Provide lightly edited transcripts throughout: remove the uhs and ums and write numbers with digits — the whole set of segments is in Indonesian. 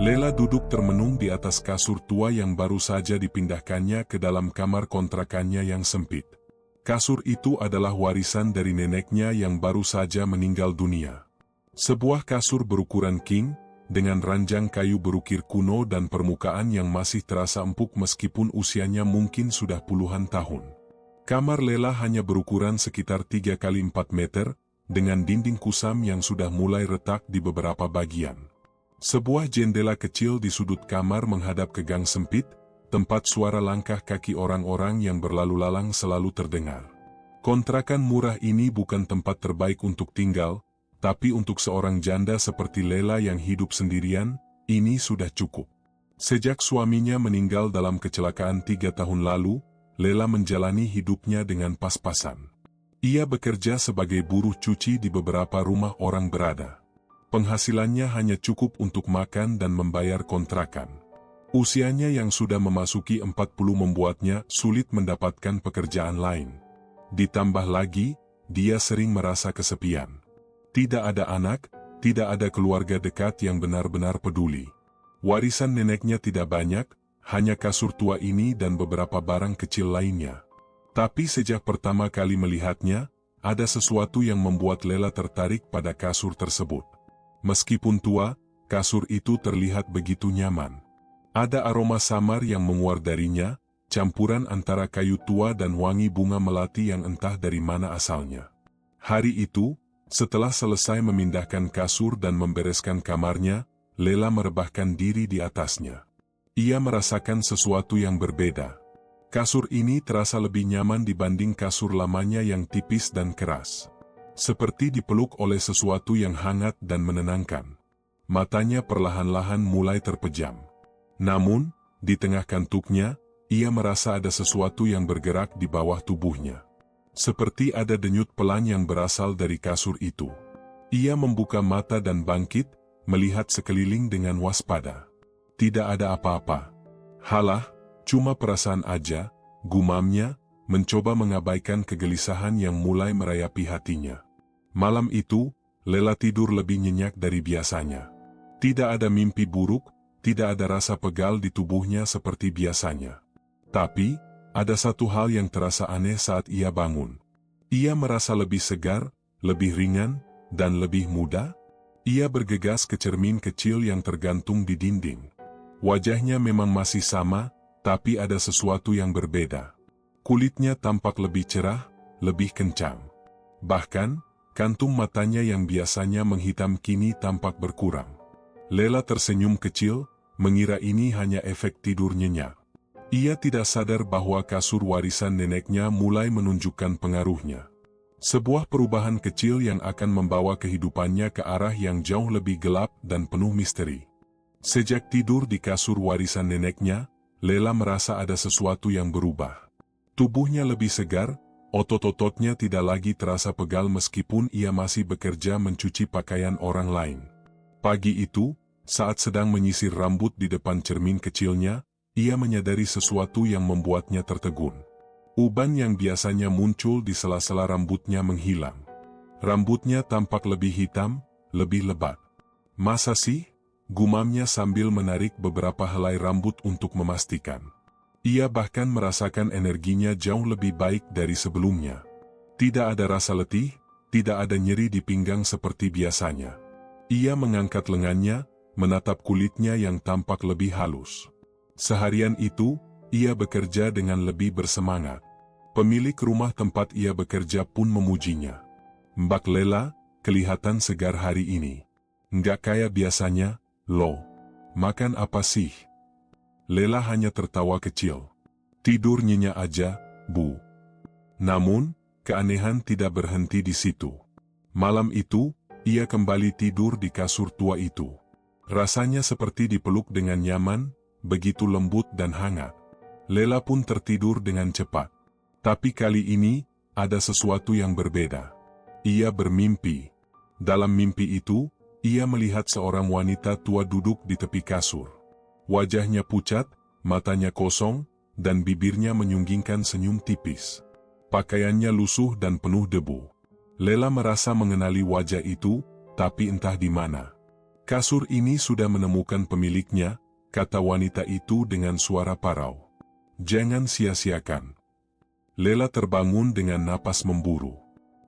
Lela duduk termenung di atas kasur tua yang baru saja dipindahkannya ke dalam kamar kontrakannya yang sempit. Kasur itu adalah warisan dari neneknya yang baru saja meninggal dunia. Sebuah kasur berukuran king, dengan ranjang kayu berukir kuno dan permukaan yang masih terasa empuk meskipun usianya mungkin sudah puluhan tahun. Kamar Lela hanya berukuran sekitar 3 kali 4 meter, dengan dinding kusam yang sudah mulai retak di beberapa bagian. Sebuah jendela kecil di sudut kamar menghadap ke gang sempit, tempat suara langkah kaki orang-orang yang berlalu lalang selalu terdengar. Kontrakan murah ini bukan tempat terbaik untuk tinggal, tapi untuk seorang janda seperti Lela yang hidup sendirian, ini sudah cukup. Sejak suaminya meninggal dalam kecelakaan 3 tahun lalu, Lela menjalani hidupnya dengan pas-pasan. Ia bekerja sebagai buruh cuci di beberapa rumah orang berada. Penghasilannya hanya cukup untuk makan dan membayar kontrakan. Usianya yang sudah memasuki 40 membuatnya sulit mendapatkan pekerjaan lain. Ditambah lagi, dia sering merasa kesepian. Tidak ada anak, tidak ada keluarga dekat yang benar-benar peduli. Warisan neneknya tidak banyak, hanya kasur tua ini dan beberapa barang kecil lainnya. Tapi sejak pertama kali melihatnya, ada sesuatu yang membuat Lela tertarik pada kasur tersebut. Meskipun tua, kasur itu terlihat begitu nyaman. Ada aroma samar yang menguar darinya, campuran antara kayu tua dan wangi bunga melati yang entah dari mana asalnya. Hari itu, setelah selesai memindahkan kasur dan membereskan kamarnya, Lela merebahkan diri di atasnya. Ia merasakan sesuatu yang berbeda. Kasur ini terasa lebih nyaman dibanding kasur lamanya yang tipis dan keras. Seperti dipeluk oleh sesuatu yang hangat dan menenangkan. Matanya perlahan-lahan mulai terpejam. Namun, di tengah kantuknya, ia merasa ada sesuatu yang bergerak di bawah tubuhnya. Seperti ada denyut pelan yang berasal dari kasur itu. Ia membuka mata dan bangkit, melihat sekeliling dengan waspada. Tidak ada apa-apa. Halah, cuma perasaan aja, gumamnya, mencoba mengabaikan kegelisahan yang mulai merayapi hatinya. Malam itu, Lela tidur lebih nyenyak dari biasanya. Tidak ada mimpi buruk, tidak ada rasa pegal di tubuhnya seperti biasanya. Tapi, ada satu hal yang terasa aneh saat ia bangun. Ia merasa lebih segar, lebih ringan, dan lebih muda. Ia bergegas ke cermin kecil yang tergantung di dinding. Wajahnya memang masih sama, tapi ada sesuatu yang berbeda. Kulitnya tampak lebih cerah, lebih kencang. Bahkan, kantung matanya yang biasanya menghitam kini tampak berkurang. Lela tersenyum kecil, mengira ini hanya efek tidur nyenyak. Ia tidak sadar bahwa kasur warisan neneknya mulai menunjukkan pengaruhnya. Sebuah perubahan kecil yang akan membawa kehidupannya ke arah yang jauh lebih gelap dan penuh misteri. Sejak tidur di kasur warisan neneknya, Lela merasa ada sesuatu yang berubah. Tubuhnya lebih segar, otot-ototnya tidak lagi terasa pegal meskipun ia masih bekerja mencuci pakaian orang lain. Pagi itu, saat sedang menyisir rambut di depan cermin kecilnya, ia menyadari sesuatu yang membuatnya tertegun. Uban yang biasanya muncul di sela-sela rambutnya menghilang. Rambutnya tampak lebih hitam, lebih lebat. Masa sih? Gumamnya sambil menarik beberapa helai rambut untuk memastikan. Ia bahkan merasakan energinya jauh lebih baik dari sebelumnya. Tidak ada rasa letih, tidak ada nyeri di pinggang seperti biasanya. Ia mengangkat lengannya, menatap kulitnya yang tampak lebih halus. Seharian itu, ia bekerja dengan lebih bersemangat. Pemilik rumah tempat ia bekerja pun memujinya. Mbak Lela, kelihatan segar hari ini. Nggak kayak biasanya, loh. Makan apa sih? Lela hanya tertawa kecil. Tidur nyenyak aja, Bu. Namun, keanehan tidak berhenti di situ. Malam itu, ia kembali tidur di kasur tua itu. Rasanya seperti dipeluk dengan nyaman, begitu lembut dan hangat. Lela pun tertidur dengan cepat. Tapi kali ini, ada sesuatu yang berbeda. Ia bermimpi. Dalam mimpi itu, ia melihat seorang wanita tua duduk di tepi kasur. Wajahnya pucat, matanya kosong, dan bibirnya menyunggingkan senyum tipis. Pakaiannya lusuh dan penuh debu. Lela merasa mengenali wajah itu, tapi entah di mana. Kasur ini sudah menemukan pemiliknya, kata wanita itu dengan suara parau. Jangan sia-siakan. Lela terbangun dengan napas memburu.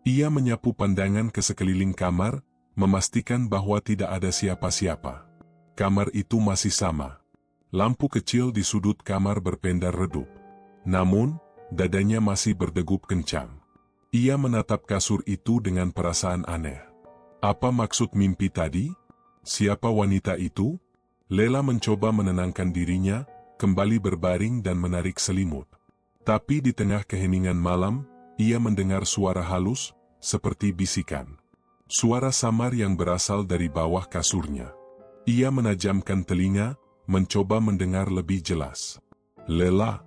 Ia menyapu pandangan ke sekeliling kamar, memastikan bahwa tidak ada siapa-siapa. Kamar itu masih sama. Lampu kecil di sudut kamar berpendar redup. Namun, dadanya masih berdegup kencang. Ia menatap kasur itu dengan perasaan aneh. Apa maksud mimpi tadi? Siapa wanita itu? Lela mencoba menenangkan dirinya, kembali berbaring dan menarik selimut. Tapi di tengah keheningan malam, ia mendengar suara halus, seperti bisikan. Suara samar yang berasal dari bawah kasurnya. Ia menajamkan telinga, mencoba mendengar lebih jelas. Lela.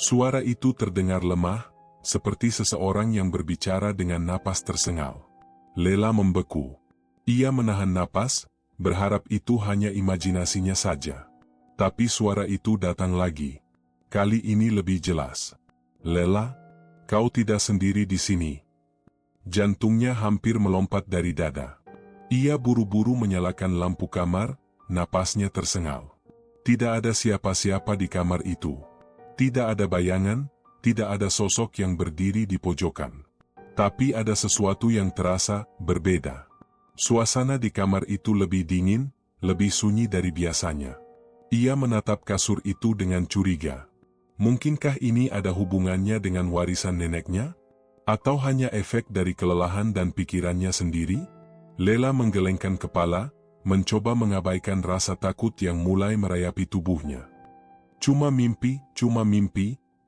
Suara itu terdengar lemah, seperti seseorang yang berbicara dengan napas tersengal. Lela membeku. Ia menahan napas, berharap itu hanya imajinasinya saja. Tapi suara itu datang lagi. Kali ini lebih jelas. Lela, kau tidak sendiri di sini. Jantungnya hampir melompat dari dada. Ia buru-buru menyalakan lampu kamar, napasnya tersengal. Tidak ada siapa-siapa di kamar itu. Tidak ada bayangan, tidak ada sosok yang berdiri di pojokan. Tapi ada sesuatu yang terasa berbeda. Suasana di kamar itu lebih dingin, lebih sunyi dari biasanya. Ia menatap kasur itu dengan curiga. Mungkinkah ini ada hubungannya dengan warisan neneknya? Atau hanya efek dari kelelahan dan pikirannya sendiri? Lela menggelengkan kepala, mencoba mengabaikan rasa takut yang mulai merayapi tubuhnya. Cuma mimpi,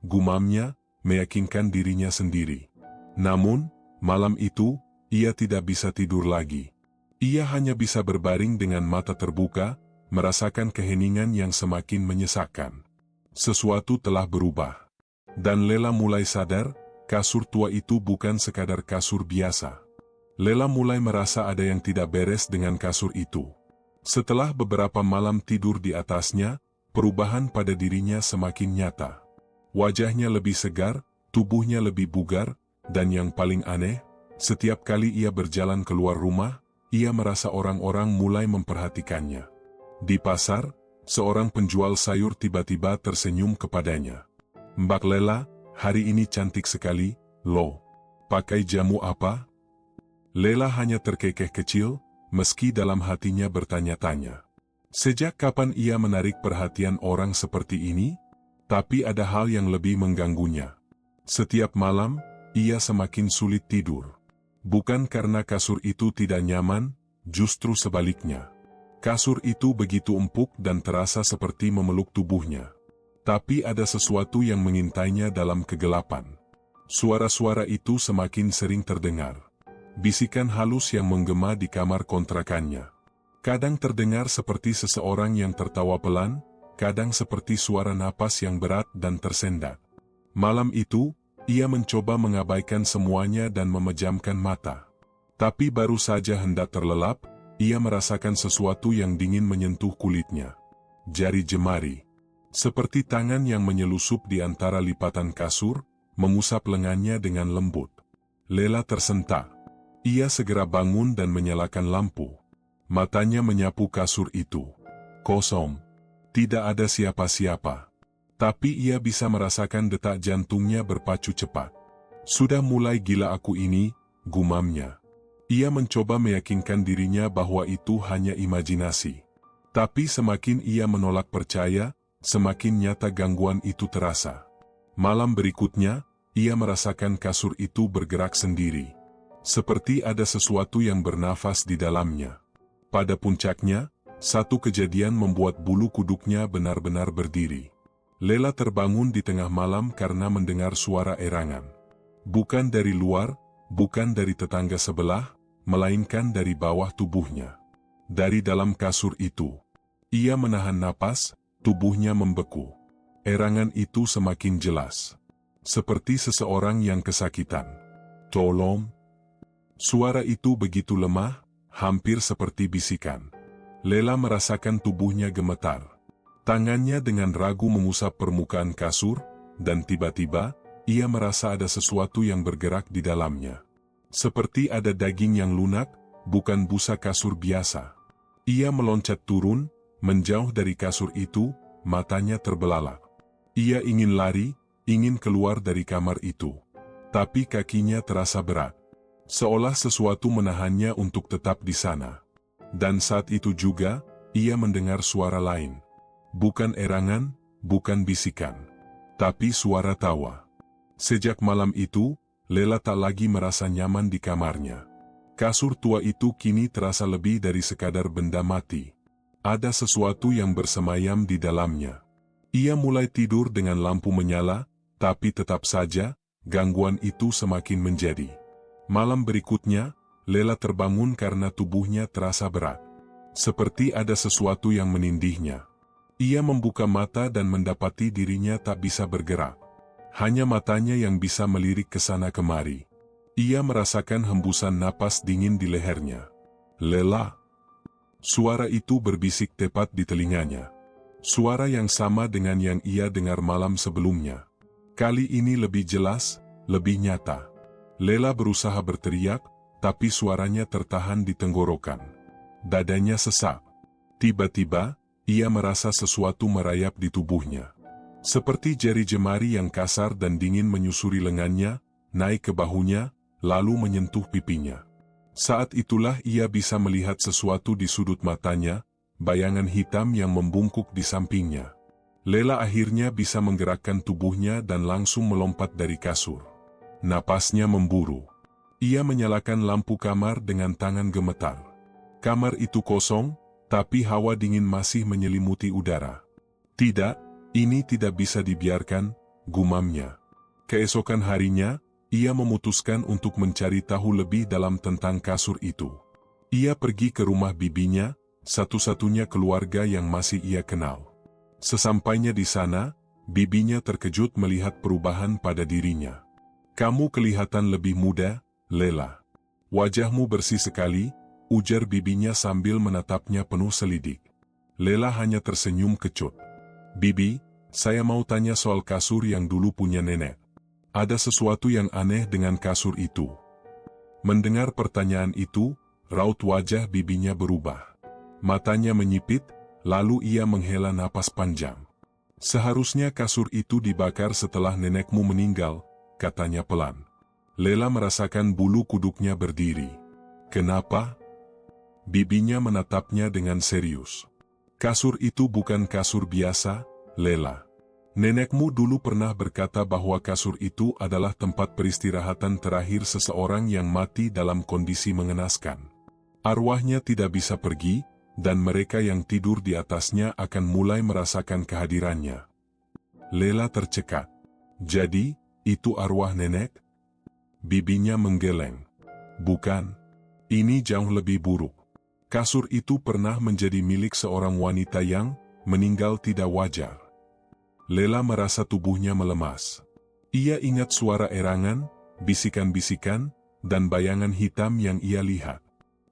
gumamnya, meyakinkan dirinya sendiri. Namun, malam itu, ia tidak bisa tidur lagi. Ia hanya bisa berbaring dengan mata terbuka, merasakan keheningan yang semakin menyesakkan. Sesuatu telah berubah. Dan Lela mulai sadar, kasur tua itu bukan sekadar kasur biasa. Lela mulai merasa ada yang tidak beres dengan kasur itu. Setelah beberapa malam tidur di atasnya, perubahan pada dirinya semakin nyata. Wajahnya lebih segar, tubuhnya lebih bugar, dan yang paling aneh, setiap kali ia berjalan keluar rumah, ia merasa orang-orang mulai memperhatikannya. Di pasar, seorang penjual sayur tiba-tiba tersenyum kepadanya. "Mbak Lela, hari ini cantik sekali, loh. Pakai jamu apa?" Lela hanya terkekeh kecil, meski dalam hatinya bertanya-tanya. Sejak kapan ia menarik perhatian orang seperti ini? Tapi ada hal yang lebih mengganggunya. Setiap malam, ia semakin sulit tidur. Bukan karena kasur itu tidak nyaman, justru sebaliknya. Kasur itu begitu empuk dan terasa seperti memeluk tubuhnya. Tapi ada sesuatu yang mengintainya dalam kegelapan. Suara-suara itu semakin sering terdengar. Bisikan halus yang menggema di kamar kontrakannya. Kadang terdengar seperti seseorang yang tertawa pelan, kadang seperti suara napas yang berat dan tersendat. Malam itu, ia mencoba mengabaikan semuanya dan memejamkan mata. Tapi baru saja hendak terlelap, ia merasakan sesuatu yang dingin menyentuh kulitnya. Jari jemari. Seperti tangan yang menyelusup di antara lipatan kasur, mengusap lengannya dengan lembut. Lela tersentak. Ia segera bangun dan menyalakan lampu. Matanya menyapu kasur itu. Kosong. Tidak ada siapa-siapa. Tapi ia bisa merasakan detak jantungnya berpacu cepat. Sudah mulai gila aku ini, gumamnya. Ia mencoba meyakinkan dirinya bahwa itu hanya imajinasi. Tapi semakin ia menolak percaya, semakin nyata gangguan itu terasa. Malam berikutnya, ia merasakan kasur itu bergerak sendiri. Seperti ada sesuatu yang bernafas di dalamnya. Pada puncaknya, satu kejadian membuat bulu kuduknya benar-benar berdiri. Lela terbangun di tengah malam karena mendengar suara erangan. Bukan dari luar, bukan dari tetangga sebelah, melainkan dari bawah tubuhnya. Dari dalam kasur itu. Ia menahan napas, tubuhnya membeku. Erangan itu semakin jelas. Seperti seseorang yang kesakitan. "Tolong." Suara itu begitu lemah, hampir seperti bisikan. Lela merasakan tubuhnya gemetar. Tangannya dengan ragu mengusap permukaan kasur, dan tiba-tiba, ia merasa ada sesuatu yang bergerak di dalamnya. Seperti ada daging yang lunak, bukan busa kasur biasa. Ia meloncat turun, menjauh dari kasur itu, matanya terbelalak. Ia ingin lari, ingin keluar dari kamar itu. Tapi kakinya terasa berat. Seolah sesuatu menahannya untuk tetap di sana. Dan saat itu juga, ia mendengar suara lain. Bukan erangan, bukan bisikan. Tapi suara tawa. Sejak malam itu, Lela tak lagi merasa nyaman di kamarnya. Kasur tua itu kini terasa lebih dari sekadar benda mati. Ada sesuatu yang bersemayam di dalamnya. Ia mulai tidur dengan lampu menyala, tapi tetap saja, gangguan itu semakin menjadi. Malam berikutnya, Lela terbangun karena tubuhnya terasa berat. Seperti ada sesuatu yang menindihnya. Ia membuka mata dan mendapati dirinya tak bisa bergerak. Hanya matanya yang bisa melirik ke sana kemari. Ia merasakan hembusan napas dingin di lehernya. Lela. Suara itu berbisik tepat di telinganya. Suara yang sama dengan yang ia dengar malam sebelumnya. Kali ini lebih jelas, lebih nyata. Lela berusaha berteriak, tapi suaranya tertahan di tenggorokan. Dadanya sesak. Tiba-tiba, ia merasa sesuatu merayap di tubuhnya. Seperti jari jemari yang kasar dan dingin menyusuri lengannya, naik ke bahunya, lalu menyentuh pipinya. Saat itulah ia bisa melihat sesuatu di sudut matanya, bayangan hitam yang membungkuk di sampingnya. Lela akhirnya bisa menggerakkan tubuhnya dan langsung melompat dari kasur. Napasnya memburu. Ia menyalakan lampu kamar dengan tangan gemetar. Kamar itu kosong, tapi hawa dingin masih menyelimuti udara. Tidak. Ini tidak bisa dibiarkan, gumamnya. Keesokan harinya, ia memutuskan untuk mencari tahu lebih dalam tentang kasur itu. Ia pergi ke rumah bibinya, satu-satunya keluarga yang masih ia kenal. Sesampainya di sana, bibinya terkejut melihat perubahan pada dirinya. "Kamu kelihatan lebih muda, Lela. Wajahmu bersih sekali," ujar bibinya sambil menatapnya penuh selidik. Lela hanya tersenyum kecut. "Bibi, saya mau tanya soal kasur yang dulu punya nenek. Ada sesuatu yang aneh dengan kasur itu." Mendengar pertanyaan itu, raut wajah bibinya berubah. Matanya menyipit, lalu ia menghela napas panjang. "Seharusnya kasur itu dibakar setelah nenekmu meninggal," katanya pelan. Lela merasakan bulu kuduknya berdiri. "Kenapa?" Bibinya menatapnya dengan serius. "Kasur itu bukan kasur biasa, Lela. Nenekmu dulu pernah berkata bahwa kasur itu adalah tempat peristirahatan terakhir seseorang yang mati dalam kondisi mengenaskan. Arwahnya tidak bisa pergi, dan mereka yang tidur di atasnya akan mulai merasakan kehadirannya." Lela tercekat. "Jadi, itu arwah nenek?" Bibinya menggeleng. "Bukan. Ini jauh lebih buruk. Kasur itu pernah menjadi milik seorang wanita yang meninggal tidak wajar." Lela merasa tubuhnya melemas. Ia ingat suara erangan, bisikan-bisikan, dan bayangan hitam yang ia lihat.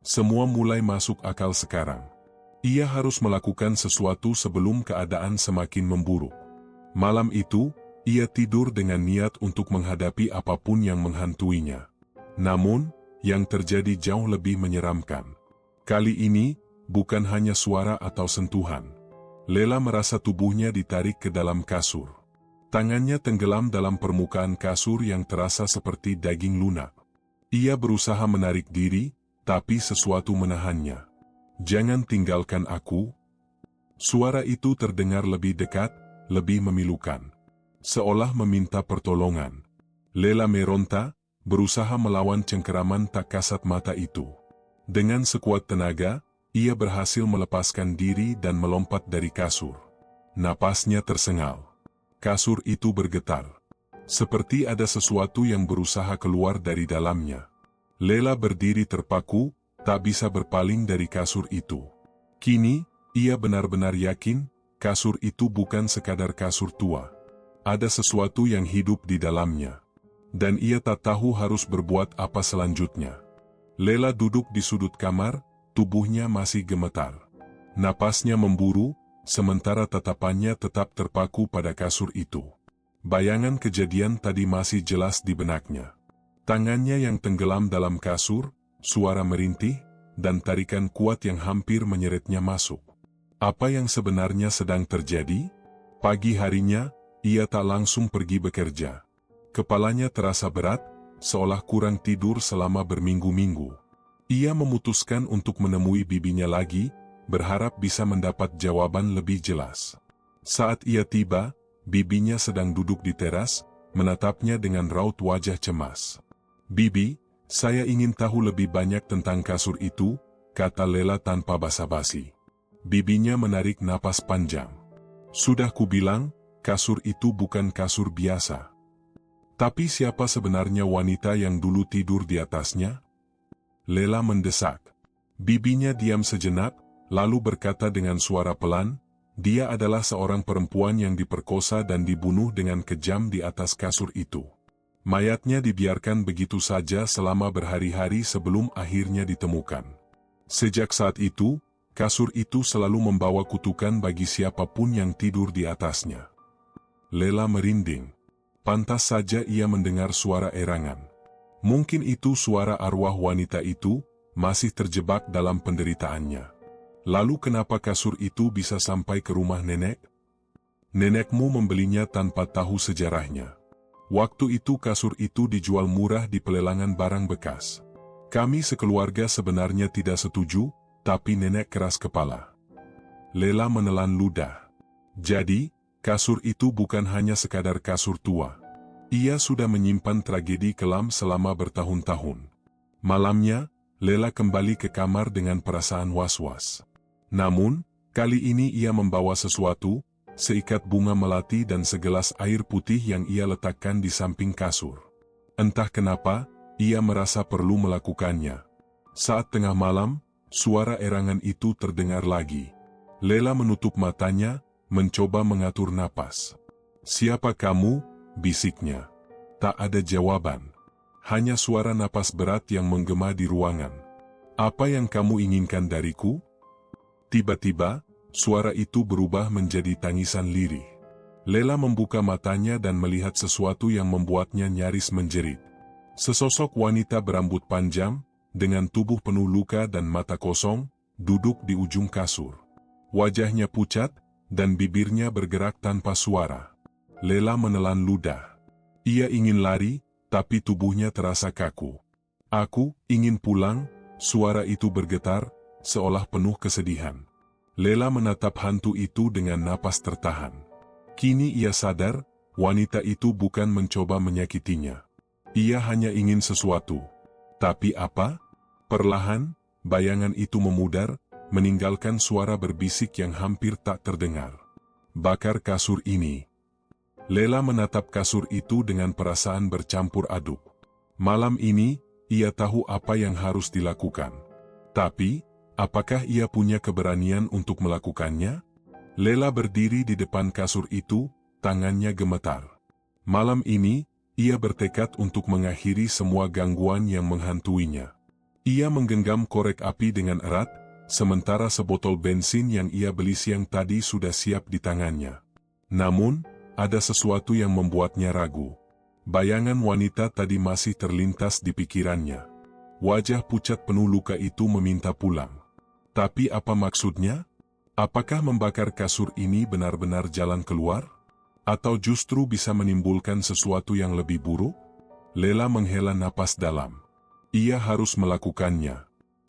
Semua mulai masuk akal sekarang. Ia harus melakukan sesuatu sebelum keadaan semakin memburuk. Malam itu, ia tidur dengan niat untuk menghadapi apapun yang menghantuinya. Namun, yang terjadi jauh lebih menyeramkan. Kali ini, bukan hanya suara atau sentuhan. Lela merasa tubuhnya ditarik ke dalam kasur. Tangannya tenggelam dalam permukaan kasur yang terasa seperti daging lunak. Ia berusaha menarik diri, tapi sesuatu menahannya. "Jangan tinggalkan aku." Suara itu terdengar lebih dekat, lebih memilukan. Seolah meminta pertolongan. Lela meronta, berusaha melawan cengkeraman tak kasat mata itu. Dengan sekuat tenaga, ia berhasil melepaskan diri dan melompat dari kasur. Napasnya tersengal. Kasur itu bergetar. Seperti ada sesuatu yang berusaha keluar dari dalamnya. Lela berdiri terpaku, tak bisa berpaling dari kasur itu. Kini, ia benar-benar yakin, kasur itu bukan sekadar kasur tua. Ada sesuatu yang hidup di dalamnya. Dan ia tak tahu harus berbuat apa selanjutnya. Lela duduk di sudut kamar, tubuhnya masih gemetar. Napasnya memburu, sementara tatapannya tetap terpaku pada kasur itu. Bayangan kejadian tadi masih jelas di benaknya. Tangannya yang tenggelam dalam kasur, suara merintih, dan tarikan kuat yang hampir menyeretnya masuk. Apa yang sebenarnya sedang terjadi? Pagi harinya, ia tak langsung pergi bekerja. Kepalanya terasa berat, seolah kurang tidur selama berminggu-minggu. Ia memutuskan untuk menemui bibinya lagi, berharap bisa mendapat jawaban lebih jelas. Saat ia tiba, bibinya sedang duduk di teras, menatapnya dengan raut wajah cemas. "Bibi, saya ingin tahu lebih banyak tentang kasur itu," kata Lela tanpa basa-basi. Bibinya menarik napas panjang. "Sudah kubilang, kasur itu bukan kasur biasa. Tapi siapa sebenarnya wanita yang dulu tidur di atasnya?" Lela mendesak. Bibinya diam sejenak, lalu berkata dengan suara pelan, "Dia adalah seorang perempuan yang diperkosa dan dibunuh dengan kejam di atas kasur itu. Mayatnya dibiarkan begitu saja selama berhari-hari sebelum akhirnya ditemukan. Sejak saat itu, kasur itu selalu membawa kutukan bagi siapapun yang tidur di atasnya." Lela merinding. Pantas saja ia mendengar suara erangan. Mungkin itu suara arwah wanita itu, masih terjebak dalam penderitaannya. Lalu kenapa kasur itu bisa sampai ke rumah nenek? Nenekmu membelinya tanpa tahu sejarahnya. Waktu itu kasur itu dijual murah di pelelangan barang bekas. Kami sekeluarga sebenarnya tidak setuju, tapi nenek keras kepala. Lela menelan ludah. Jadi, kasur itu bukan hanya sekadar kasur tua. Ia sudah menyimpan tragedi kelam selama bertahun-tahun. Malamnya, Lela kembali ke kamar dengan perasaan was-was. Namun, kali ini ia membawa sesuatu, seikat bunga melati dan segelas air putih yang ia letakkan di samping kasur. Entah kenapa, ia merasa perlu melakukannya. Saat tengah malam, suara erangan itu terdengar lagi. Lela menutup matanya, mencoba mengatur napas. "Siapa kamu?" bisiknya. Tak ada jawaban. Hanya suara napas berat yang menggema di ruangan. "Apa yang kamu inginkan dariku?" Tiba-tiba, suara itu berubah menjadi tangisan lirih. Lela membuka matanya dan melihat sesuatu yang membuatnya nyaris menjerit. Sesosok wanita berambut panjang, dengan tubuh penuh luka dan mata kosong, duduk di ujung kasur. Wajahnya pucat, dan bibirnya bergerak tanpa suara. Lela menelan ludah. Ia ingin lari, tapi tubuhnya terasa kaku. "Aku ingin pulang," suara itu bergetar, seolah penuh kesedihan. Lela menatap hantu itu dengan napas tertahan. Kini ia sadar, wanita itu bukan mencoba menyakitinya. Ia hanya ingin sesuatu. Tapi apa? Perlahan, bayangan itu memudar, meninggalkan suara berbisik yang hampir tak terdengar. "Bakar kasur ini." Lela menatap kasur itu dengan perasaan bercampur aduk. Malam ini, ia tahu apa yang harus dilakukan. Tapi, apakah ia punya keberanian untuk melakukannya? Lela berdiri di depan kasur itu, tangannya gemetar. Malam ini, ia bertekad untuk mengakhiri semua gangguan yang menghantuinya. Ia menggenggam korek api dengan erat, sementara sebotol bensin yang ia beli siang tadi sudah siap di tangannya. Namun, ada sesuatu yang membuatnya ragu. Bayangan wanita tadi masih terlintas di pikirannya. Wajah pucat penuh luka itu meminta pulang. Tapi apa maksudnya? Apakah membakar kasur ini benar-benar jalan keluar? Atau justru bisa menimbulkan sesuatu yang lebih buruk? Lela menghela napas dalam. Ia harus melakukannya.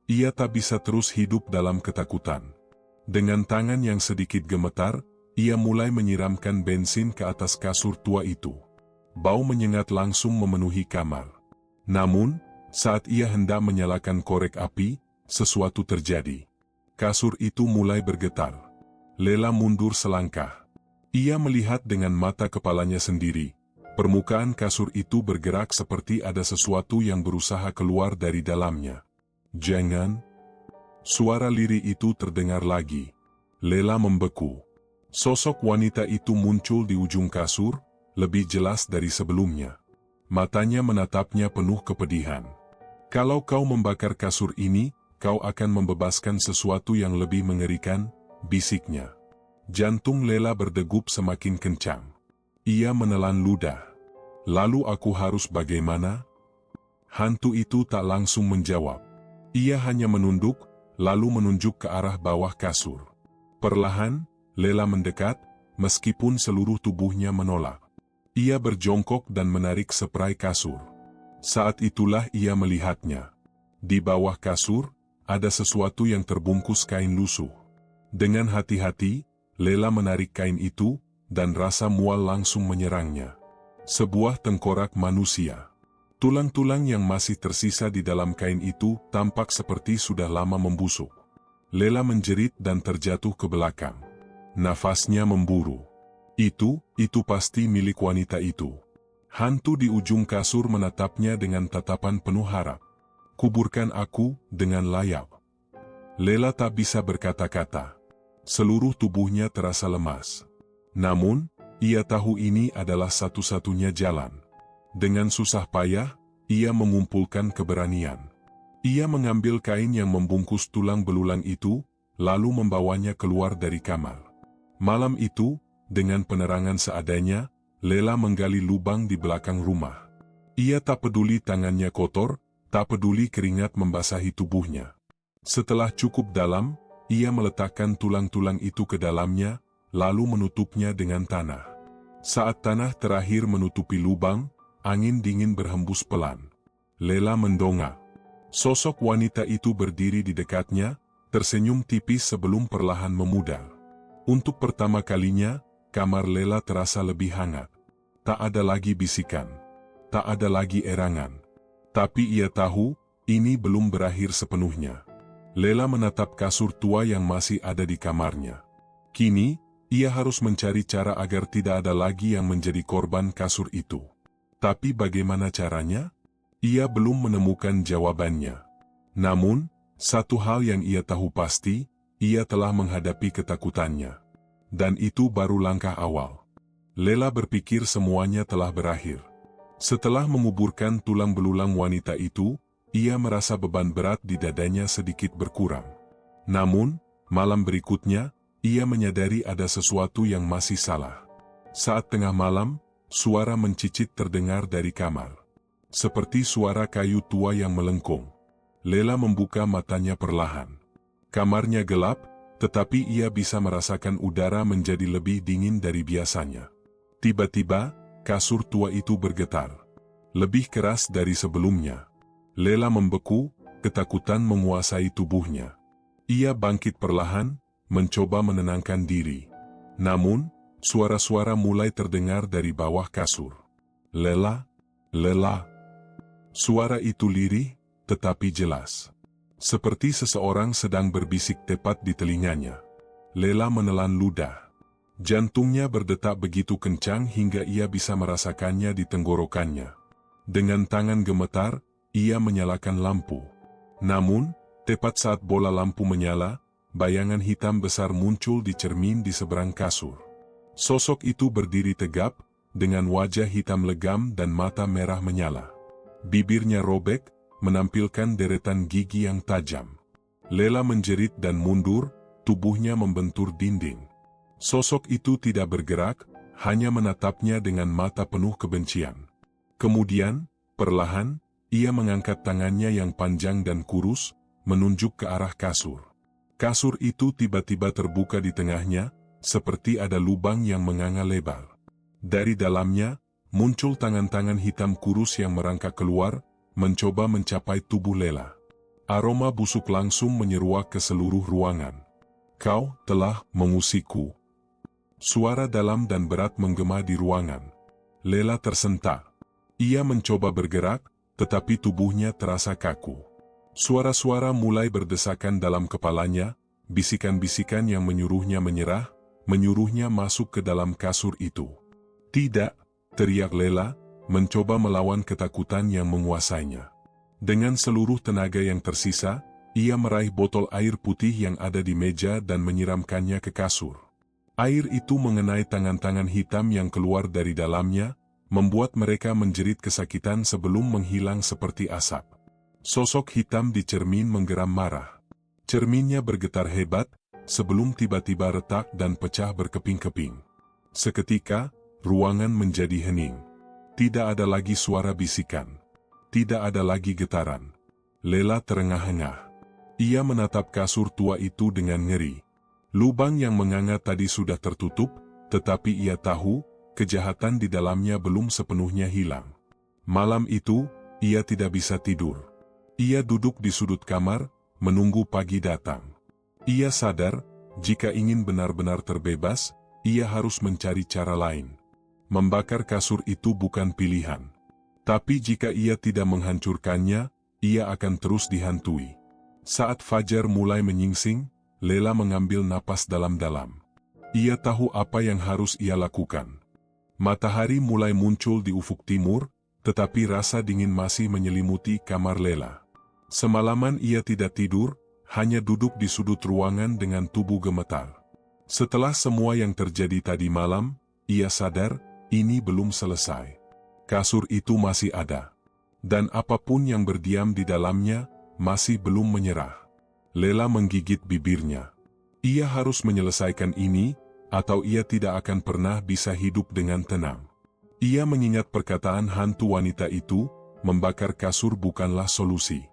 Ia tak bisa terus hidup dalam ketakutan. Dengan tangan yang sedikit gemetar, ia mulai menyiramkan bensin ke atas kasur tua itu. Bau menyengat langsung memenuhi kamar. Namun, saat ia hendak menyalakan korek api, sesuatu terjadi. Kasur itu mulai bergetar. Lela mundur selangkah. Ia melihat dengan mata kepalanya sendiri. Permukaan kasur itu bergerak seperti ada sesuatu yang berusaha keluar dari dalamnya. "Jangan!" Suara lirih itu terdengar lagi. Lela membeku. Sosok wanita itu muncul di ujung kasur, lebih jelas dari sebelumnya. Matanya menatapnya penuh kepedihan. "Kalau kau membakar kasur ini, kau akan membebaskan sesuatu yang lebih mengerikan," bisiknya. Jantung Lela berdegup semakin kencang. Ia menelan ludah. "Lalu aku harus bagaimana?" Hantu itu tak langsung menjawab. Ia hanya menunduk, lalu menunjuk ke arah bawah kasur. Perlahan, Lela mendekat, meskipun seluruh tubuhnya menolak. Ia berjongkok dan menarik seperai kasur. Saat itulah ia melihatnya. Di bawah kasur, ada sesuatu yang terbungkus kain lusuh. Dengan hati-hati, Lela menarik kain itu, dan rasa mual langsung menyerangnya. Sebuah tengkorak manusia. Tulang-tulang yang masih tersisa di dalam kain itu tampak seperti sudah lama membusuk. Lela menjerit dan terjatuh ke belakang. Nafasnya memburu. Itu pasti milik wanita itu. Hantu di ujung kasur menatapnya dengan tatapan penuh harap. Kuburkan aku dengan layak. Lela tak bisa berkata-kata. Seluruh tubuhnya terasa lemas. Namun, ia tahu ini adalah satu-satunya jalan. Dengan susah payah, ia mengumpulkan keberanian. Ia mengambil kain yang membungkus tulang belulang itu, lalu membawanya keluar dari kamar. Malam itu, dengan penerangan seadanya, Lela menggali lubang di belakang rumah. Ia tak peduli tangannya kotor, tak peduli keringat membasahi tubuhnya. Setelah cukup dalam, ia meletakkan tulang-tulang itu ke dalamnya, lalu menutupnya dengan tanah. Saat tanah terakhir menutupi lubang, angin dingin berhembus pelan. Lela mendongak. Sosok wanita itu berdiri di dekatnya, tersenyum tipis sebelum perlahan memudar. Untuk pertama kalinya, kamar Lela terasa lebih hangat. Tak ada lagi bisikan. Tak ada lagi erangan. Tapi ia tahu, ini belum berakhir sepenuhnya. Lela menatap kasur tua yang masih ada di kamarnya. Kini, ia harus mencari cara agar tidak ada lagi yang menjadi korban kasur itu. Tapi bagaimana caranya? Ia belum menemukan jawabannya. Namun, satu hal yang ia tahu pasti, ia telah menghadapi ketakutannya. Dan itu baru langkah awal. Lela berpikir semuanya telah berakhir. Setelah menguburkan tulang belulang wanita itu, ia merasa beban berat di dadanya sedikit berkurang. Namun, malam berikutnya, ia menyadari ada sesuatu yang masih salah. Saat tengah malam, suara mencicit terdengar dari kamar. Seperti suara kayu tua yang melengkung. Lela membuka matanya perlahan. Kamarnya gelap, tetapi ia bisa merasakan udara menjadi lebih dingin dari biasanya. Tiba-tiba, kasur tua itu bergetar. Lebih keras dari sebelumnya. Lela membeku, ketakutan menguasai tubuhnya. Ia bangkit perlahan, mencoba menenangkan diri. Namun, suara-suara mulai terdengar dari bawah kasur. Lela, Lela. Suara itu lirih, tetapi jelas. Seperti seseorang sedang berbisik tepat di telinganya. Lela menelan ludah. Jantungnya berdetak begitu kencang hingga ia bisa merasakannya di tenggorokannya. Dengan tangan gemetar, ia menyalakan lampu. Namun, tepat saat bola lampu menyala, bayangan hitam besar muncul di cermin di seberang kasur. Sosok itu berdiri tegap, dengan wajah hitam legam dan mata merah menyala. Bibirnya robek, menampilkan deretan gigi yang tajam. Lela menjerit dan mundur, tubuhnya membentur dinding. Sosok itu tidak bergerak, hanya menatapnya dengan mata penuh kebencian. Kemudian, perlahan, ia mengangkat tangannya yang panjang dan kurus, menunjuk ke arah kasur. Kasur itu tiba-tiba terbuka di tengahnya, seperti ada lubang yang menganga lebar. Dari dalamnya, muncul tangan-tangan hitam kurus yang merangkak keluar, mencoba mencapai tubuh Lela. Aroma busuk langsung menyeruak ke seluruh ruangan. Kau telah mengusikku. Suara dalam dan berat menggema di ruangan. Lela tersentak. Ia mencoba bergerak, tetapi tubuhnya terasa kaku. Suara-suara mulai berdesakan dalam kepalanya, bisikan-bisikan yang menyuruhnya menyerah, menyuruhnya masuk ke dalam kasur itu. Tidak, teriak Lela, mencoba melawan ketakutan yang menguasainya. Dengan seluruh tenaga yang tersisa, ia meraih botol air putih yang ada di meja dan menyiramkannya ke kasur. Air itu mengenai tangan-tangan hitam yang keluar dari dalamnya, membuat mereka menjerit kesakitan sebelum menghilang seperti asap. Sosok hitam di cermin menggeram marah. Cerminnya bergetar hebat, sebelum tiba-tiba retak dan pecah berkeping-keping. Seketika, ruangan menjadi hening. Tidak ada lagi suara bisikan. Tidak ada lagi getaran. Lela terengah-engah. Ia menatap kasur tua itu dengan ngeri. Lubang yang menganga tadi sudah tertutup, tetapi ia tahu, kejahatan di dalamnya belum sepenuhnya hilang. Malam itu, ia tidak bisa tidur. Ia duduk di sudut kamar, menunggu pagi datang. Ia sadar, jika ingin benar-benar terbebas, ia harus mencari cara lain. Membakar kasur itu bukan pilihan. Tapi jika ia tidak menghancurkannya, ia akan terus dihantui. Saat fajar mulai menyingsing, Lela mengambil napas dalam-dalam. Ia tahu apa yang harus ia lakukan. Matahari mulai muncul di ufuk timur, tetapi rasa dingin masih menyelimuti kamar Lela. Semalaman ia tidak tidur, hanya duduk di sudut ruangan dengan tubuh gemetar. Setelah semua yang terjadi tadi malam, ia sadar, ini belum selesai. Kasur itu masih ada. Dan apapun yang berdiam di dalamnya, masih belum menyerah. Lela menggigit bibirnya. Ia harus menyelesaikan ini, atau ia tidak akan pernah bisa hidup dengan tenang. Ia mengingat perkataan hantu wanita itu, membakar kasur bukanlah solusi.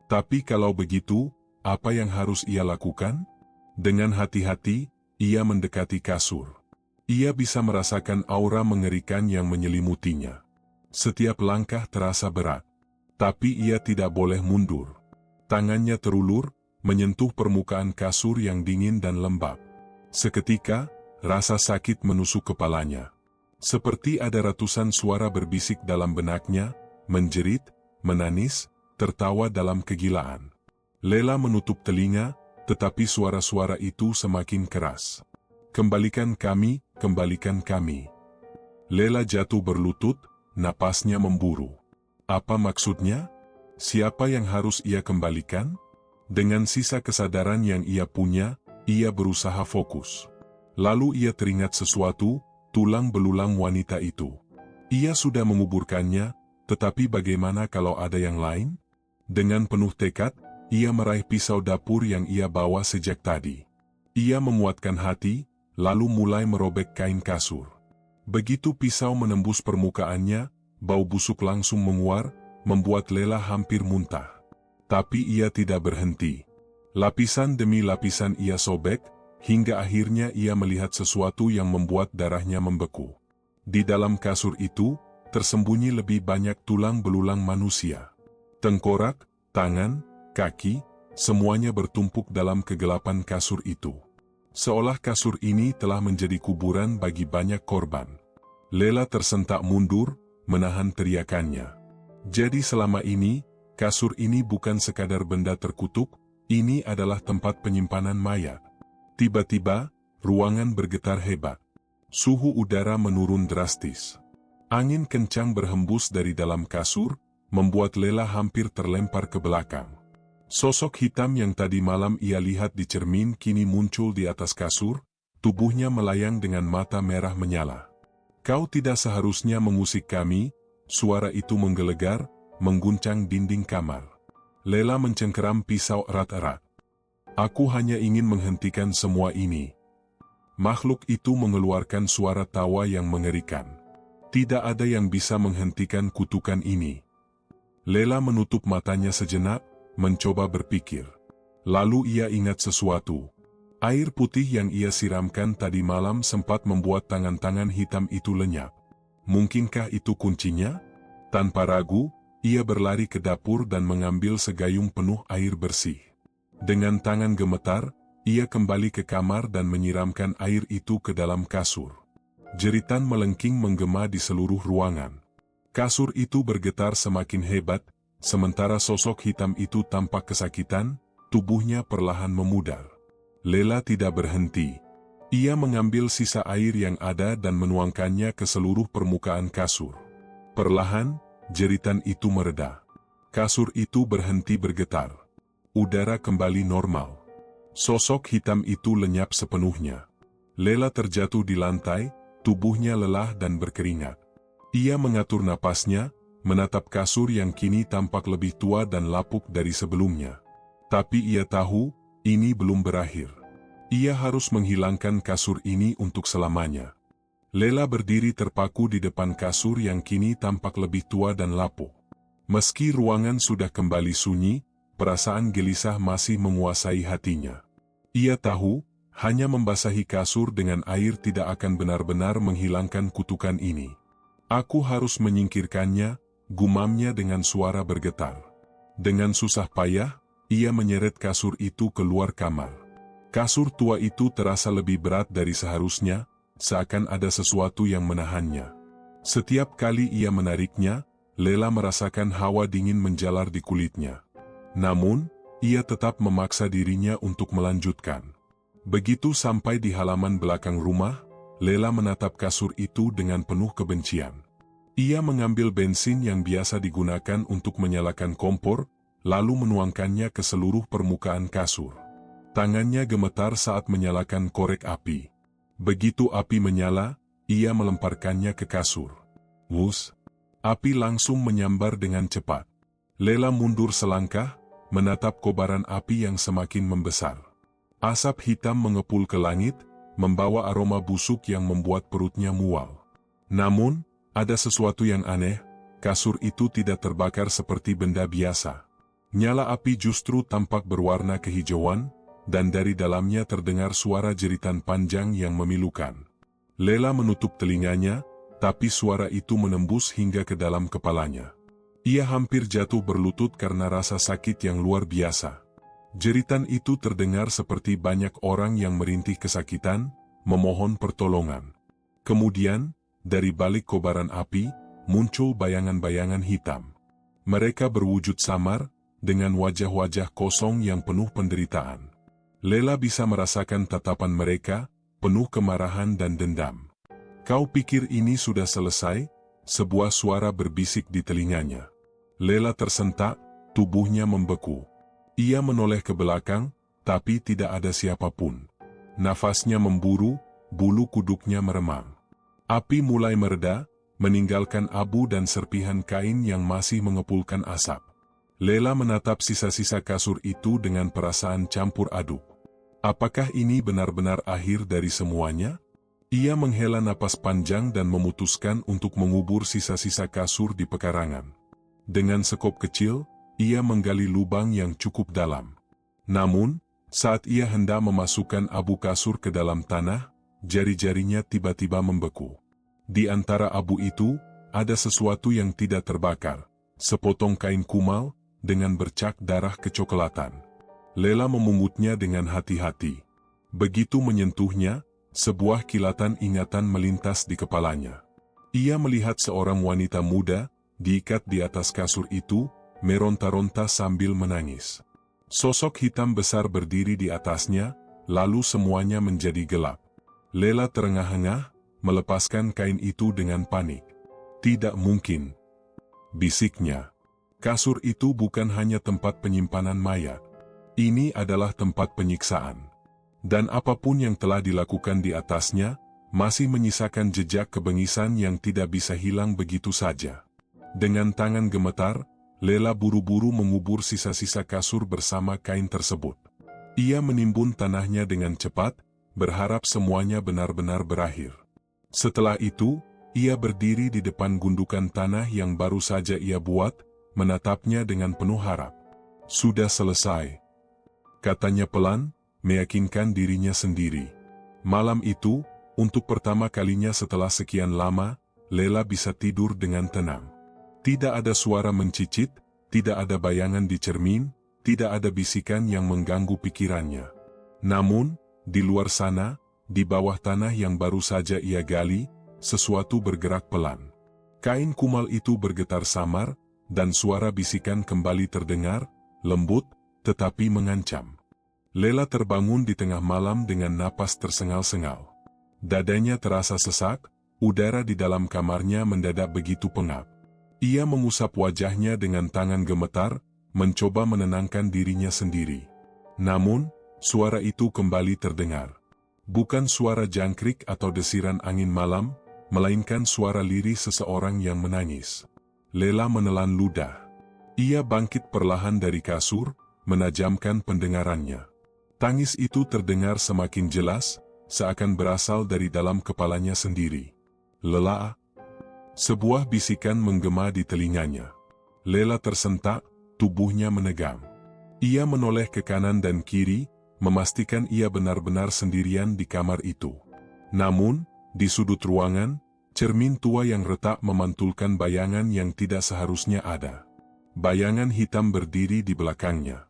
Tapi kalau begitu, apa yang harus ia lakukan? Dengan hati-hati, ia mendekati kasur. Ia bisa merasakan aura mengerikan yang menyelimutinya. Setiap langkah terasa berat. Tapi ia tidak boleh mundur. Tangannya terulur, menyentuh permukaan kasur yang dingin dan lembab. Seketika, rasa sakit menusuk kepalanya. Seperti ada ratusan suara berbisik dalam benaknya, menjerit, menangis, tertawa dalam kegilaan. Lela menutup telinga, tetapi suara-suara itu semakin keras. Kembalikan kami, kembalikan kami. Lela jatuh berlutut, napasnya memburu. Apa maksudnya? Siapa yang harus ia kembalikan? Dengan sisa kesadaran yang ia punya, ia berusaha fokus. Lalu ia teringat sesuatu, tulang belulang wanita itu. Ia sudah menguburkannya, tetapi bagaimana kalau ada yang lain? Dengan penuh tekad, ia meraih pisau dapur yang ia bawa sejak tadi. Ia menguatkan hati, lalu mulai merobek kain kasur. Begitu pisau menembus permukaannya, bau busuk langsung menguar, membuat Lela hampir muntah. Tapi ia tidak berhenti. Lapisan demi lapisan ia sobek, hingga akhirnya ia melihat sesuatu yang membuat darahnya membeku. Di dalam kasur itu, tersembunyi lebih banyak tulang belulang manusia. Tengkorak, tangan, kaki, semuanya bertumpuk dalam kegelapan kasur itu. Seolah kasur ini telah menjadi kuburan bagi banyak korban. Lela tersentak mundur, menahan teriakannya. Jadi selama ini, kasur ini bukan sekadar benda terkutuk, ini adalah tempat penyimpanan mayat. Tiba-tiba, ruangan bergetar hebat. Suhu udara menurun drastis. Angin kencang berhembus dari dalam kasur, membuat Lela hampir terlempar ke belakang. Sosok hitam yang tadi malam ia lihat di cermin kini muncul di atas kasur, tubuhnya melayang dengan mata merah menyala. Kau tidak seharusnya mengusik kami, suara itu menggelegar, mengguncang dinding kamar. Lela mencengkeram pisau erat-erat. Aku hanya ingin menghentikan semua ini. Makhluk itu mengeluarkan suara tawa yang mengerikan. Tidak ada yang bisa menghentikan kutukan ini. Lela menutup matanya sejenak, mencoba berpikir. Lalu ia ingat sesuatu. Air putih yang ia siramkan tadi malam sempat membuat tangan-tangan hitam itu lenyap. Mungkinkah itu kuncinya? Tanpa ragu, ia berlari ke dapur dan mengambil segayung penuh air bersih. Dengan tangan gemetar, ia kembali ke kamar dan menyiramkan air itu ke dalam kasur. Jeritan melengking menggema di seluruh ruangan. Kasur itu bergetar semakin hebat, sementara sosok hitam itu tampak kesakitan, tubuhnya perlahan memudar. Lela tidak berhenti. Ia mengambil sisa air yang ada dan menuangkannya ke seluruh permukaan kasur. Perlahan, jeritan itu mereda. Kasur itu berhenti bergetar. Udara kembali normal. Sosok hitam itu lenyap sepenuhnya. Lela terjatuh di lantai, tubuhnya lelah dan berkeringat. Ia mengatur napasnya, menatap kasur yang kini tampak lebih tua dan lapuk dari sebelumnya. Tapi ia tahu, ini belum berakhir. Ia harus menghilangkan kasur ini untuk selamanya. Lela berdiri terpaku di depan kasur yang kini tampak lebih tua dan lapuk. Meski ruangan sudah kembali sunyi, perasaan gelisah masih menguasai hatinya. Ia tahu, hanya membasahi kasur dengan air tidak akan benar-benar menghilangkan kutukan ini. Aku harus menyingkirkannya, gumamnya dengan suara bergetar. Dengan susah payah, ia menyeret kasur itu keluar kamar. Kasur tua itu terasa lebih berat dari seharusnya, seakan ada sesuatu yang menahannya. Setiap kali ia menariknya, Lela merasakan hawa dingin menjalar di kulitnya. Namun, ia tetap memaksa dirinya untuk melanjutkan. Begitu sampai di halaman belakang rumah, Lela menatap kasur itu dengan penuh kebencian. Ia mengambil bensin yang biasa digunakan untuk menyalakan kompor, lalu menuangkannya ke seluruh permukaan kasur. Tangannya gemetar saat menyalakan korek api. Begitu api menyala, ia melemparkannya ke kasur. Wus! Api langsung menyambar dengan cepat. Lela mundur selangkah, menatap kobaran api yang semakin membesar. Asap hitam mengepul ke langit, membawa aroma busuk yang membuat perutnya mual. Namun, ada sesuatu yang aneh, kasur itu tidak terbakar seperti benda biasa. Nyala api justru tampak berwarna kehijauan, dan dari dalamnya terdengar suara jeritan panjang yang memilukan. Lela menutup telinganya, tapi suara itu menembus hingga ke dalam kepalanya. Ia hampir jatuh berlutut karena rasa sakit yang luar biasa. Jeritan itu terdengar seperti banyak orang yang merintih kesakitan, memohon pertolongan. Kemudian, dari balik kobaran api, muncul bayangan-bayangan hitam. Mereka berwujud samar, dengan wajah-wajah kosong yang penuh penderitaan. Lela bisa merasakan tatapan mereka, penuh kemarahan dan dendam. "Kau pikir ini sudah selesai?" Sebuah suara berbisik di telinganya. Lela tersentak, tubuhnya membeku. Ia menoleh ke belakang, tapi tidak ada siapapun. Nafasnya memburu, bulu kuduknya meremang. Api mulai mereda, meninggalkan abu dan serpihan kain yang masih mengepulkan asap. Lela menatap sisa-sisa kasur itu dengan perasaan campur aduk. Apakah ini benar-benar akhir dari semuanya? Ia menghela napas panjang dan memutuskan untuk mengubur sisa-sisa kasur di pekarangan. Dengan sekop kecil, ia menggali lubang yang cukup dalam. Namun, saat ia hendak memasukkan abu kasur ke dalam tanah, jari-jarinya tiba-tiba membeku. Di antara abu itu, ada sesuatu yang tidak terbakar, sepotong kain kumal, dengan bercak darah kecoklatan. Lela memungutnya dengan hati-hati. Begitu menyentuhnya, sebuah kilatan ingatan melintas di kepalanya. Ia melihat seorang wanita muda, diikat di atas kasur itu, meronta-ronta sambil menangis. Sosok hitam besar berdiri di atasnya, lalu semuanya menjadi gelap. Lela terengah-engah, melepaskan kain itu dengan panik. "Tidak mungkin," bisiknya. "Kasur itu bukan hanya tempat penyimpanan mayat. Ini adalah tempat penyiksaan. Dan apapun yang telah dilakukan di atasnya, masih menyisakan jejak kebengisan yang tidak bisa hilang begitu saja." Dengan tangan gemetar, Lela buru-buru mengubur sisa-sisa kasur bersama kain tersebut. Ia menimbun tanahnya dengan cepat, berharap semuanya benar-benar berakhir. Setelah itu, ia berdiri di depan gundukan tanah yang baru saja ia buat, menatapnya dengan penuh harap. "Sudah selesai," katanya pelan, meyakinkan dirinya sendiri. Malam itu, untuk pertama kalinya setelah sekian lama, Lela bisa tidur dengan tenang. Tidak ada suara mencicit, tidak ada bayangan di cermin, tidak ada bisikan yang mengganggu pikirannya. Namun, di luar sana, di bawah tanah yang baru saja ia gali, sesuatu bergerak pelan. Kain kumal itu bergetar samar, dan suara bisikan kembali terdengar, lembut, tetapi mengancam. Lela terbangun di tengah malam dengan napas tersengal-sengal. Dadanya terasa sesak, udara di dalam kamarnya mendadak begitu pengap. Ia mengusap wajahnya dengan tangan gemetar, mencoba menenangkan dirinya sendiri. Namun, suara itu kembali terdengar. Bukan suara jangkrik atau desiran angin malam, melainkan suara lirih seseorang yang menangis. Lela menelan ludah. Ia bangkit perlahan dari kasur, menajamkan pendengarannya. Tangis itu terdengar semakin jelas, seakan berasal dari dalam kepalanya sendiri. "Lela!" Sebuah bisikan menggema di telinganya. Lela tersentak, tubuhnya menegang. Ia menoleh ke kanan dan kiri, memastikan ia benar-benar sendirian di kamar itu. Namun, di sudut ruangan, cermin tua yang retak memantulkan bayangan yang tidak seharusnya ada. Bayangan hitam berdiri di belakangnya.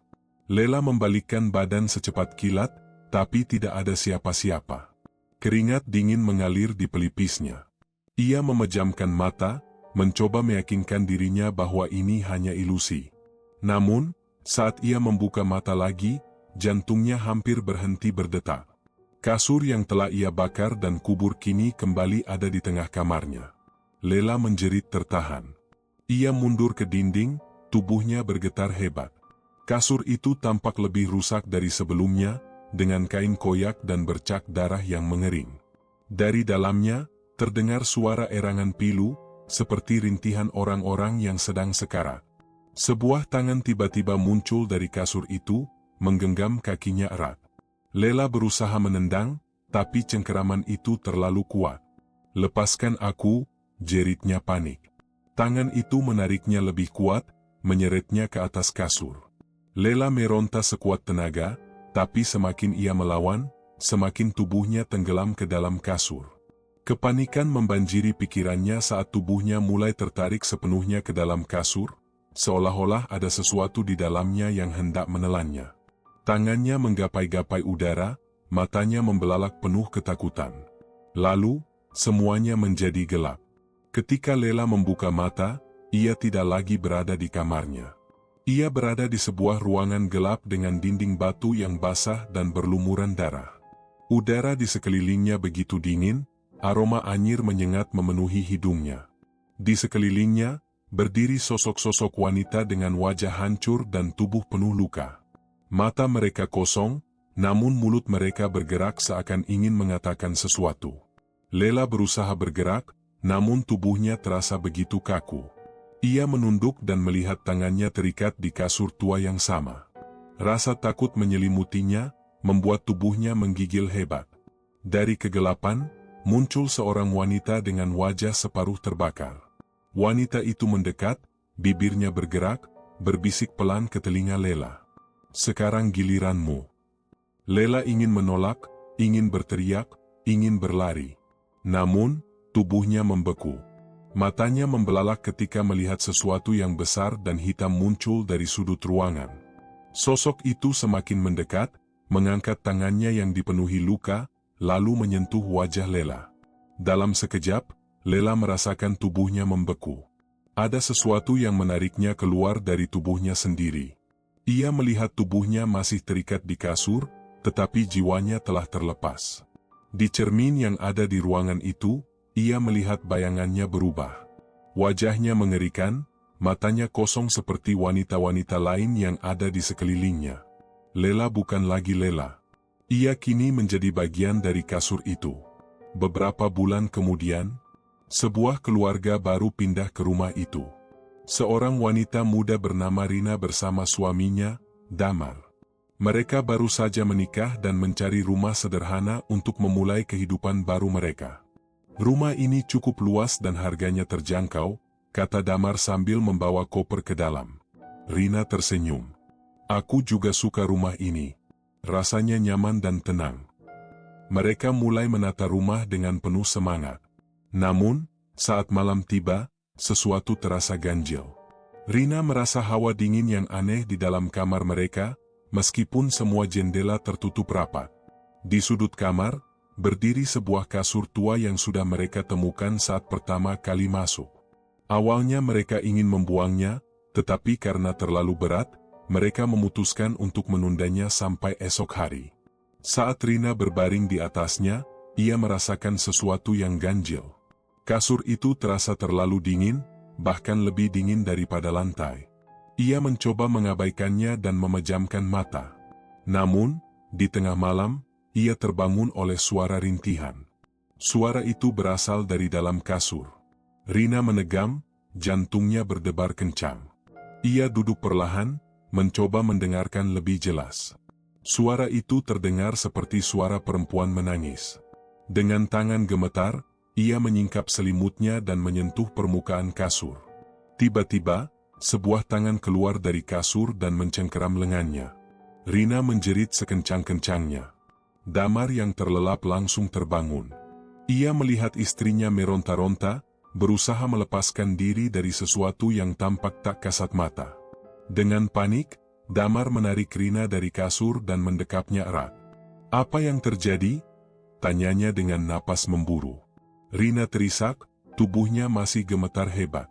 Lela membalikkan badan secepat kilat, tapi tidak ada siapa-siapa. Keringat dingin mengalir di pelipisnya. Ia memejamkan mata, mencoba meyakinkan dirinya bahwa ini hanya ilusi. Namun, saat ia membuka mata lagi, jantungnya hampir berhenti berdetak. Kasur yang telah ia bakar dan kubur kini kembali ada di tengah kamarnya. Lela menjerit tertahan. Ia mundur ke dinding, tubuhnya bergetar hebat. Kasur itu tampak lebih rusak dari sebelumnya, dengan kain koyak dan bercak darah yang mengering. Dari dalamnya, terdengar suara erangan pilu, seperti rintihan orang-orang yang sedang sekarat. Sebuah tangan tiba-tiba muncul dari kasur itu, menggenggam kakinya erat. Lela berusaha menendang, tapi cengkeraman itu terlalu kuat. "Lepaskan aku," jeritnya panik. Tangan itu menariknya lebih kuat, menyeretnya ke atas kasur. Lela meronta sekuat tenaga, tapi semakin ia melawan, semakin tubuhnya tenggelam ke dalam kasur. Kepanikan membanjiri pikirannya saat tubuhnya mulai tertarik sepenuhnya ke dalam kasur, seolah-olah ada sesuatu di dalamnya yang hendak menelannya. Tangannya menggapai-gapai udara, matanya membelalak penuh ketakutan. Lalu, semuanya menjadi gelap. Ketika Lela membuka mata, ia tidak lagi berada di kamarnya. Ia berada di sebuah ruangan gelap dengan dinding batu yang basah dan berlumuran darah. Udara di sekelilingnya begitu dingin, aroma anyir menyengat memenuhi hidungnya. Di sekelilingnya, berdiri sosok-sosok wanita dengan wajah hancur dan tubuh penuh luka. Mata mereka kosong, namun mulut mereka bergerak seakan ingin mengatakan sesuatu. Lela berusaha bergerak, namun tubuhnya terasa begitu kaku. Ia menunduk dan melihat tangannya terikat di kasur tua yang sama. Rasa takut menyelimutinya, membuat tubuhnya menggigil hebat. Dari kegelapan, muncul seorang wanita dengan wajah separuh terbakar. Wanita itu mendekat, bibirnya bergerak, berbisik pelan ke telinga Lela. "Sekarang giliranmu." Lela ingin menolak, ingin berteriak, ingin berlari. Namun, tubuhnya membeku. Matanya membelalak ketika melihat sesuatu yang besar dan hitam muncul dari sudut ruangan. Sosok itu semakin mendekat, mengangkat tangannya yang dipenuhi luka, lalu menyentuh wajah Lela. Dalam sekejap, Lela merasakan tubuhnya membeku. Ada sesuatu yang menariknya keluar dari tubuhnya sendiri. Ia melihat tubuhnya masih terikat di kasur, tetapi jiwanya telah terlepas. Di cermin yang ada di ruangan itu, ia melihat bayangannya berubah. Wajahnya mengerikan, matanya kosong seperti wanita-wanita lain yang ada di sekelilingnya. Lela bukan lagi Lela. Ia kini menjadi bagian dari kasur itu. Beberapa bulan kemudian, sebuah keluarga baru pindah ke rumah itu. Seorang wanita muda bernama Rina bersama suaminya, Damar. Mereka baru saja menikah dan mencari rumah sederhana untuk memulai kehidupan baru mereka. "Rumah ini cukup luas dan harganya terjangkau," kata Damar sambil membawa koper ke dalam. Rina tersenyum. "Aku juga suka rumah ini. Rasanya nyaman dan tenang." Mereka mulai menata rumah dengan penuh semangat. Namun, saat malam tiba, sesuatu terasa ganjil. Rina merasa hawa dingin yang aneh di dalam kamar mereka, meskipun semua jendela tertutup rapat. Di sudut kamar, berdiri sebuah kasur tua yang sudah mereka temukan saat pertama kali masuk. Awalnya mereka ingin membuangnya, tetapi karena terlalu berat, mereka memutuskan untuk menundanya sampai esok hari. Saat Rina berbaring di atasnya, ia merasakan sesuatu yang ganjil. Kasur itu terasa terlalu dingin, bahkan lebih dingin daripada lantai. Ia mencoba mengabaikannya dan memejamkan mata. Namun, di tengah malam, ia terbangun oleh suara rintihan. Suara itu berasal dari dalam kasur. Rina menegam, jantungnya berdebar kencang. Ia duduk perlahan, mencoba mendengarkan lebih jelas. Suara itu terdengar seperti suara perempuan menangis. Dengan tangan gemetar, ia menyingkap selimutnya dan menyentuh permukaan kasur. Tiba-tiba, sebuah tangan keluar dari kasur dan mencengkeram lengannya. Rina menjerit sekencang-kencangnya. Damar yang terlelap langsung terbangun. Ia melihat istrinya meronta-ronta, berusaha melepaskan diri dari sesuatu yang tampak tak kasat mata. Dengan panik, Damar menarik Rina dari kasur dan mendekapnya erat. "Apa yang terjadi?" tanyanya dengan napas memburu. Rina terisak, tubuhnya masih gemetar hebat.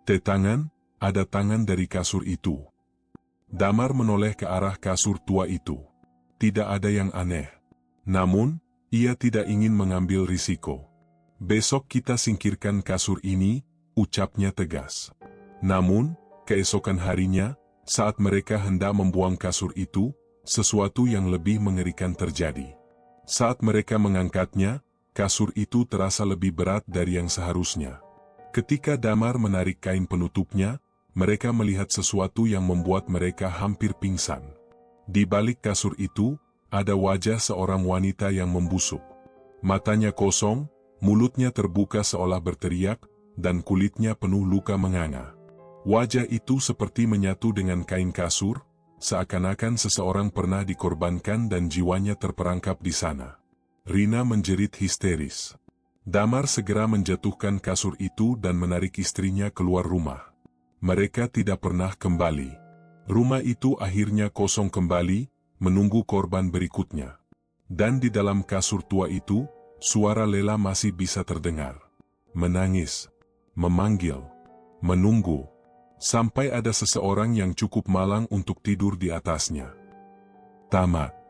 "Tangan, ada tangan dari kasur itu." Damar menoleh ke arah kasur tua itu. Tidak ada yang aneh. Namun, ia tidak ingin mengambil risiko. "Besok kita singkirkan kasur ini," ucapnya tegas. Namun, keesokan harinya, saat mereka hendak membuang kasur itu, sesuatu yang lebih mengerikan terjadi. Saat mereka mengangkatnya, kasur itu terasa lebih berat dari yang seharusnya. Ketika Damar menarik kain penutupnya, mereka melihat sesuatu yang membuat mereka hampir pingsan. Di balik kasur itu, ada wajah seorang wanita yang membusuk. Matanya kosong, mulutnya terbuka seolah berteriak, dan kulitnya penuh luka menganga. Wajah itu seperti menyatu dengan kain kasur, seakan-akan seseorang pernah dikorbankan dan jiwanya terperangkap di sana. Rina menjerit histeris. Damar segera menjatuhkan kasur itu dan menarik istrinya keluar rumah. Mereka tidak pernah kembali. Rumah itu akhirnya kosong kembali, menunggu korban berikutnya. Dan di dalam kasur tua itu, suara Lela masih bisa terdengar. Menangis, memanggil, menunggu, sampai ada seseorang yang cukup malang untuk tidur di atasnya. Tamat.